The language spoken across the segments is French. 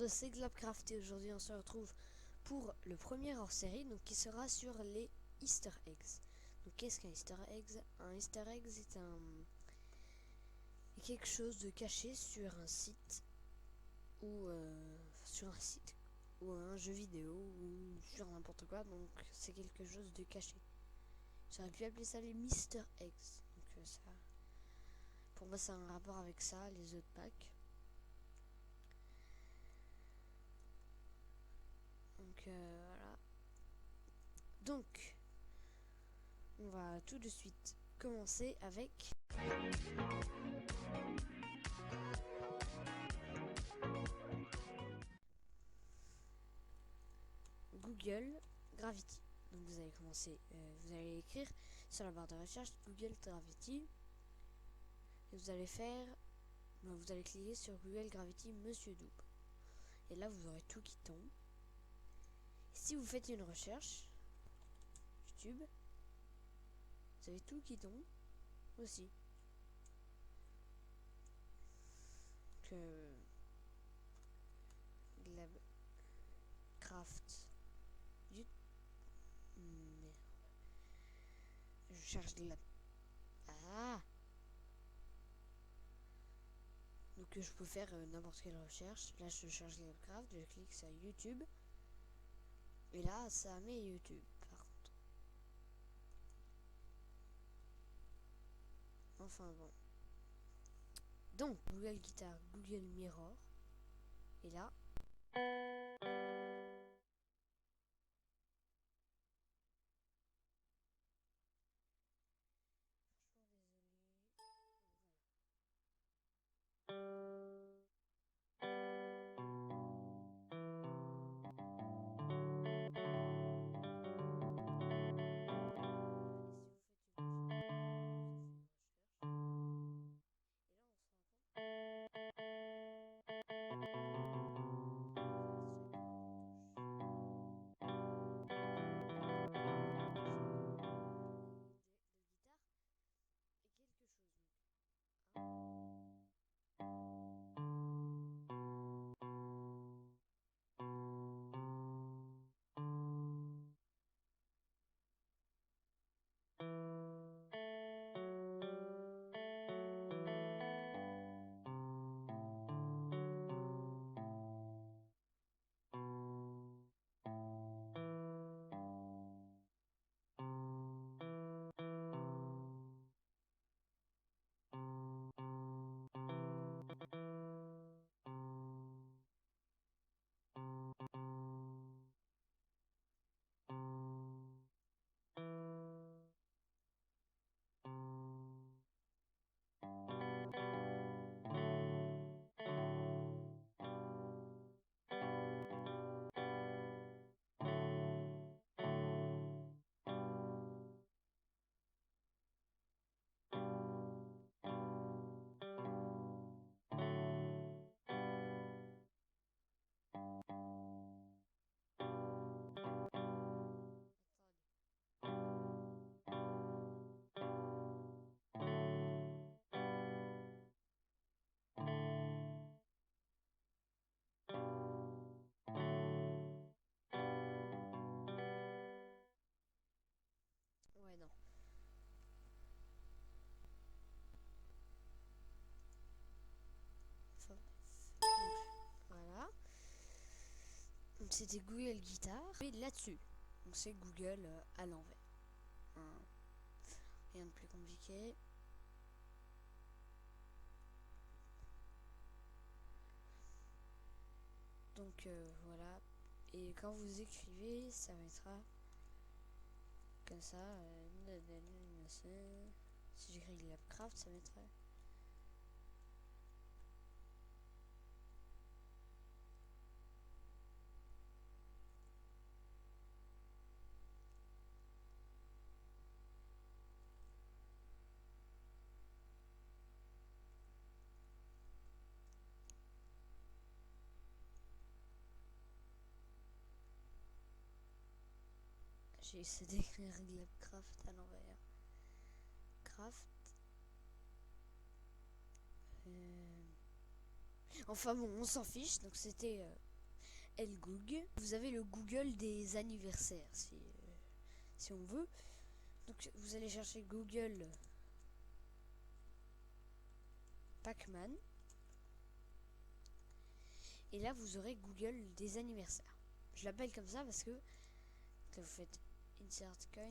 c'est Glabcraft et aujourd'hui on se retrouve pour le premier hors-série, donc qui sera sur les Easter eggs. Donc qu'est-ce qu'un Easter egg? Un Easter egg c'est quelque chose de caché sur un site ou ou un jeu vidéo ou sur n'importe quoi, donc c'est quelque chose de caché. J'aurais pu appeler ça les Mister Eggs. Donc ça, pour moi, c'est un rapport avec ça, les autres packs. Donc voilà. Donc, on va tout de suite commencer avec Google Gravity. Donc vous allez commencer, vous allez écrire sur la barre de recherche Google Gravity et vous allez faire, vous allez cliquer sur Google Gravity Monsieur Double. Et là vous aurez tout qui tombe. Et si vous faites une recherche YouTube, vous avez tout qui tombe aussi. Que Glabcraft YouTube. Merde. Je cherche de la. Ah. Donc je peux faire n'importe quelle recherche. Là je cherche Glabcraft, je clique sur YouTube. Et là ça met YouTube par contre. Enfin bon. Donc Google Guitar, Google Mirror. Et là. Franchement désolé. Et si vous faites une recherche, et là on se rend compte. De guitare et quelque chose. Donc, attendez. Ouais, non. Enfin, voilà. Donc c'était Google Guitar. Et là-dessus. Donc c'est Google à l'envers. Hein. Rien de plus compliqué. Donc voilà. Et quand vous écrivez, ça mettra comme ça. Si j'écris Glabcraft, ça mettrait. J'ai essayé d'écrire Glabcraft à l'envers. Craft. Enfin bon, on s'en fiche. Donc c'était Google. Vous avez le Google des anniversaires, si on veut. Donc vous allez chercher Google Pac-Man. Et là, vous aurez Google des anniversaires. Je l'appelle comme ça parce que vous faites Insert Coin.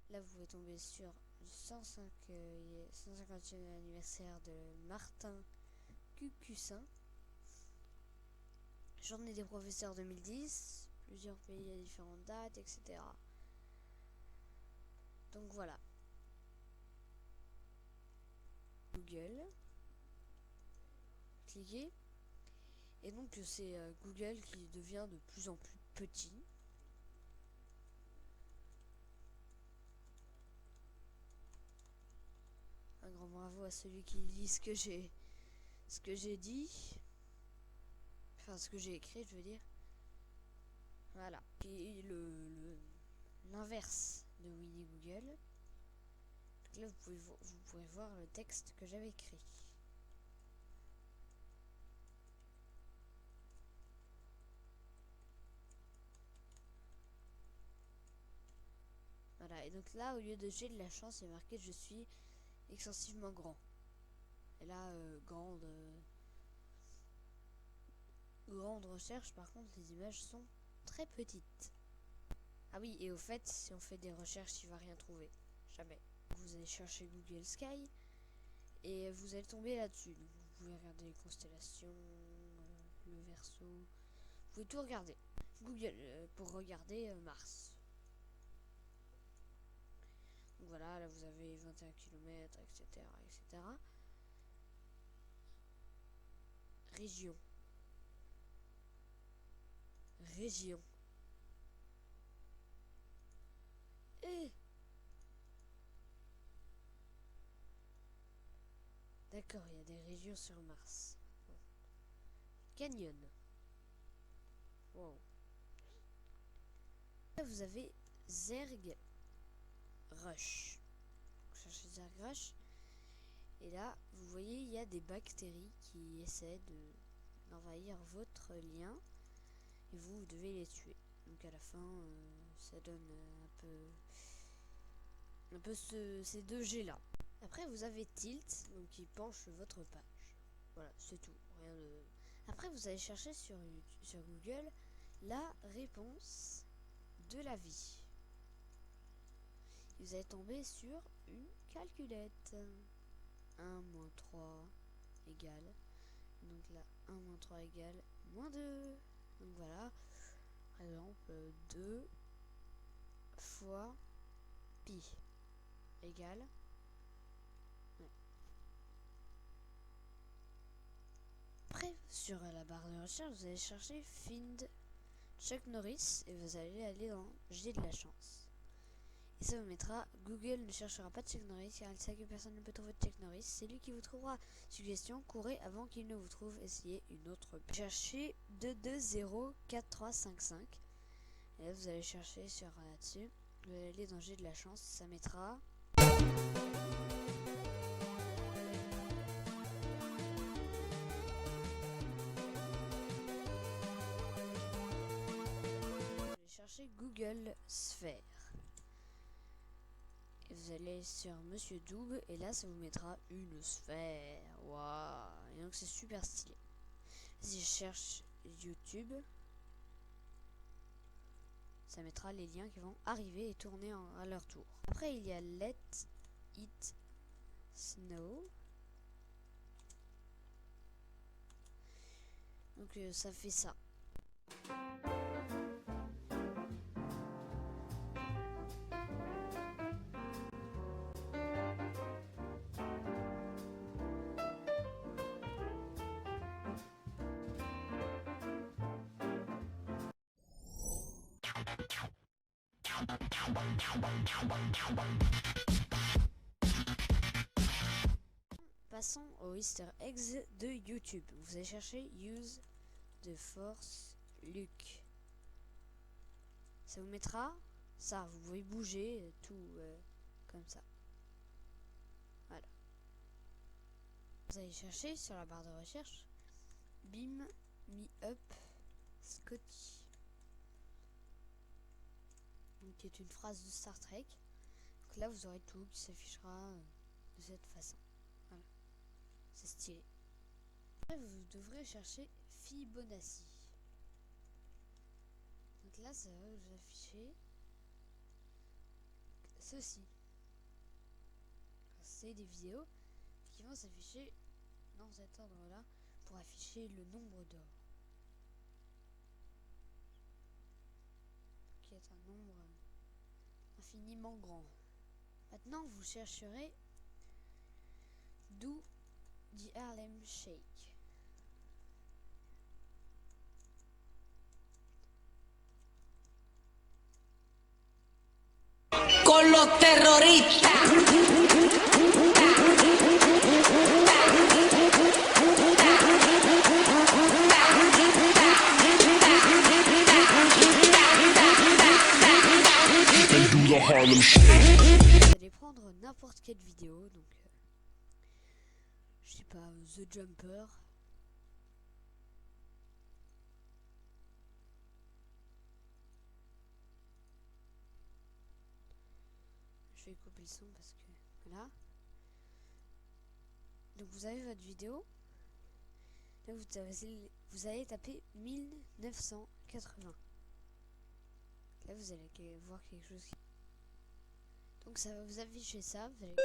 Là, vous pouvez tomber sur le 150e anniversaire de Martin Cucussin. Journée des professeurs 2010, plusieurs pays à différentes dates, etc. Donc voilà. Google. Cliquez. Et donc c'est Google qui devient de plus en plus petit. Un grand bravo à celui qui lit ce que j'ai dit. Enfin, ce que j'ai écrit, je veux dire. Voilà. Et l'inverse de Winnie Google. Donc là, vous pouvez voir le texte que j'avais écrit. Voilà. Et donc là, au lieu de j'ai de la chance, il y a marqué je suis excessivement grand. Et là, grande recherche, par contre, les images sont très petites. Ah oui, et au fait, si on fait des recherches, il va rien trouver. Jamais. Vous allez chercher Google Sky et vous allez tomber là-dessus. Vous pouvez regarder les constellations, le Verseau. Vous pouvez tout regarder. Google pour regarder Mars. Donc voilà, là vous avez 21 km, etc. etc. Région. D'accord, il y a des régions sur Mars. Bon. Canyon. Wow. Là, vous avez Zerg Rush. Vous cherchez Zerg Rush. Et là, vous voyez, il y a des bactéries qui essaient d'envahir votre lien. Et vous devez les tuer. Donc à la fin, ça donne un peu ces deux G là. Après, vous avez Tilt, donc qui penche votre page. Voilà, c'est tout. Rien de... Après, vous allez chercher sur Google la réponse de la vie. Vous allez tomber sur une calculette. 1 moins 3 égale. Donc là, 1 moins 3 égale moins 2. Donc voilà. Par exemple, 2 fois pi égale. Après, sur la barre de recherche, vous allez chercher Find Chuck Norris et vous allez aller dans J'ai de la chance. Et ça vous mettra Google ne cherchera pas de Chuck Norris car il sait que personne ne peut trouver de Chuck Norris. C'est lui qui vous trouvera. Suggestion, courez avant qu'il ne vous trouve. Essayez une autre. Cherchez 2204355. Et là vous allez chercher sur là-dessus. Vous allez aller dans J'ai de la chance. Ça mettra. Google Sphère. Et vous allez sur Monsieur Double et là ça vous mettra une sphère. Waouh! Et donc c'est super stylé. Si je cherche YouTube, ça mettra les liens qui vont arriver et tourner à leur tour. Après il y a Let It Snow. Donc ça fait ça. Passons aux Easter eggs de YouTube. Vous allez chercher Use the Force Luke. Ça vous mettra ça, vous pouvez bouger tout comme ça. Voilà. Vous allez chercher sur la barre de recherche Beam Me Up Scotty. Donc qui est une phrase de Star Trek. Donc là vous aurez tout qui s'affichera de cette façon. Voilà. C'est stylé. Après vous devrez chercher Fibonacci. Donc là ça va vous afficher ceci. C'est des vidéos qui vont s'afficher dans cet ordre là pour afficher le nombre d'or, qui est un nombre infiniment grand. Maintenant vous chercherez Do the Harlem Shake. Con los terroristas. Vous allez prendre n'importe quelle vidéo, donc je sais pas, The Jumper. Je vais couper le son parce que voilà. Donc vous avez votre vidéo. Là vous allez taper 1980. Là vous allez voir quelque chose. Donc ça va vous afficher ça. Vous allez... Là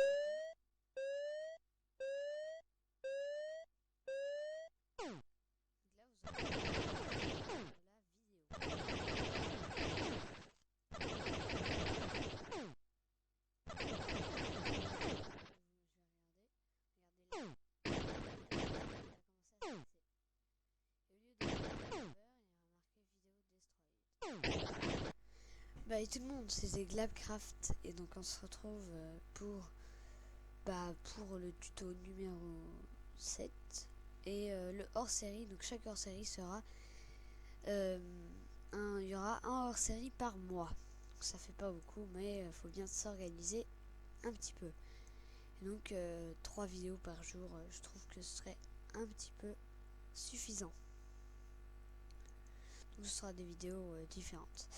vous aurez la vidéo. Bah et tout le monde, c'était Glabcraft et donc on se retrouve pour le tuto numéro 7 et le hors-série. Donc chaque hors-série sera il y aura un hors-série par mois. Donc ça fait pas beaucoup mais faut bien s'organiser un petit peu. Et donc 3 vidéos par jour, je trouve que ce serait un petit peu suffisant. Donc ce sera des vidéos différentes.